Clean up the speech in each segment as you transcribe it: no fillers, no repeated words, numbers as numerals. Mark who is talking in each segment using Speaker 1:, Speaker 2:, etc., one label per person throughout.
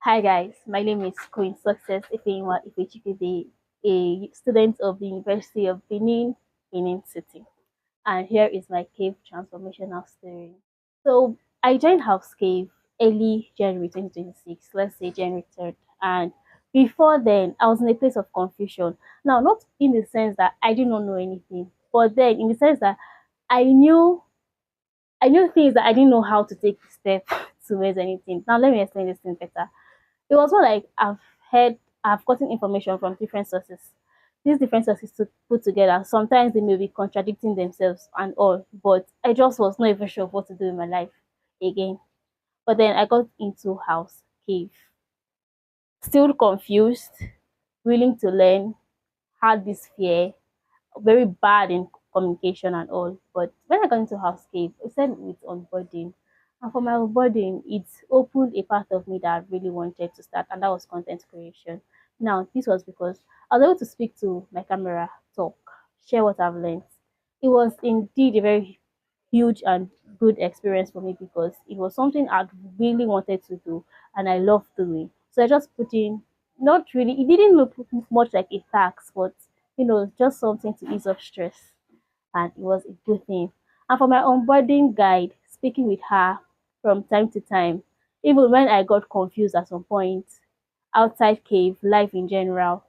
Speaker 1: Hi guys, my name is Queen Success Ifeanyiwa Ifechikede, a student of the University of Benin, Benin City. And here is my cave transformational story. So I joined House Cave early January 2026, let's say January 3rd. And before then, I was in a place of confusion. Now, not in the sense that I did not know anything, but then in the sense that I knew I knew things that I didn't know how to take the step towards anything. Now let me explain this thing better. It was more like I've gotten information from different sources. These different sources to put together, sometimes they may be contradicting themselves and all, but I just was not even sure what to do in my life again. But then I got into House Cave, still confused, willing to learn, had this fear, very bad in communication and all. But when I got into House Cave, it said with onboarding. And for my onboarding, it opened a part of me that I really wanted to start, and that was content creation. Now, this was because I was able to speak to my camera, talk, share what I've learned. It was indeed a very huge and good experience for me because it was something I'd really wanted to do and I loved doing. So I just put in, not really, it didn't look much like a tax, but just something to ease off stress. And it was a good thing. And for my onboarding guide, speaking with her from time to time, even when I got confused at some point, outside cave, life in general,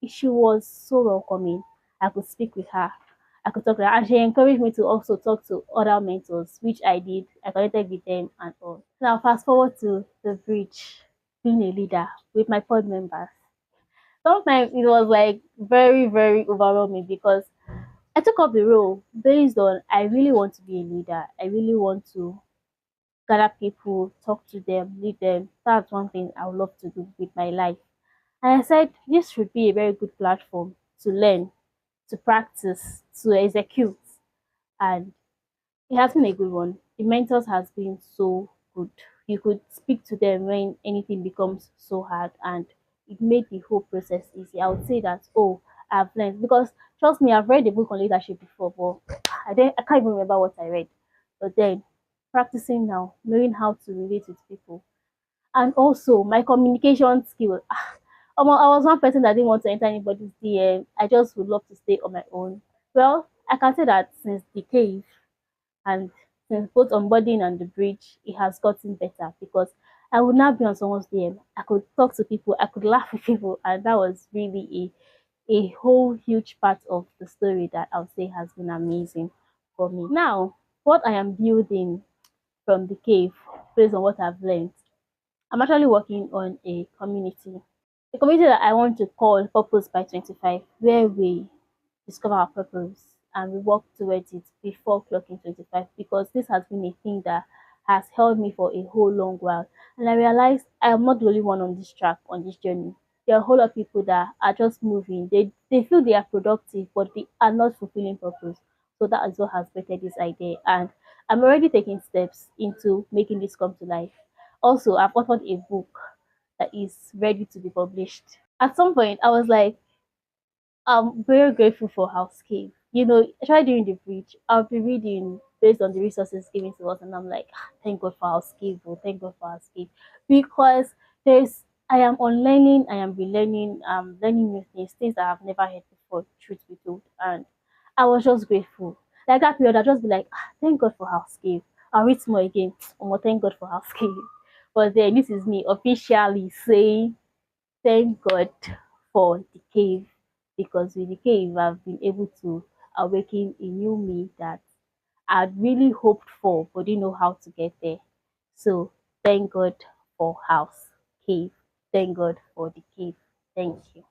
Speaker 1: she was so welcoming. I could speak with her. I could talk to her. And she encouraged me to also talk to other mentors, which I did. I connected with them and all. Now fast forward to the bridge, being a leader with my pod members. Sometimes it was like very, very overwhelming because I took up the role based on I really want to be a leader. I really want to gather people, talk to them, lead them. That's one thing I would love to do with my life. And I said this should be a very good platform to learn, to practice, to execute. And it has been a good one. The mentors has been so good. You could speak to them when anything becomes so hard, and it made the whole process easy. I would say that, oh, I've learned because trust me, I've read a book on leadership before, but I can't even remember what I read. But then practicing now, knowing how to relate with people, and also my communication skill. I was one person that didn't want to enter anybody's DM. I just would love to stay on my own. Well, I can say that since the cave and since both onboarding and the bridge, it has gotten better because I would not be on someone's DM. I could talk to people, I could laugh with people, and that was really a whole huge part of the story that I would say has been amazing for me. Now, what I am building from the cave, based on what I've learned, I'm actually working on a community that I want to call Purpose by 25, where we discover our purpose and we work towards it before clocking 25 because this has been a thing that has held me for a whole long while. And I realized I am not the only one on this track, on this journey. There are a whole lot of people that are just moving. They feel they are productive, but they are not fulfilling purpose. So that is what has created this idea. And I'm already taking steps into making this come to life. Also, I've authored a book that is ready to be published. At some point, I was like, I'm very grateful for Housekeep. Especially during the bridge, I'll be reading based on the resources given to us, and I'm like, thank God for Housekeep, oh, thank God for Housekeep. Because I am unlearning, I am relearning, learning new things that I've never heard before, truth be told. And I was just grateful. Like that period, I'll just be like, thank God for Housekeep. I'll read more again. Oh, thank God for Housekeep. But then this is me officially saying, thank God for the cave because with the cave I've been able to awaken a new me that I'd really hoped for but didn't know how to get there. So thank God for house cave. Thank God for the cave. Thank you.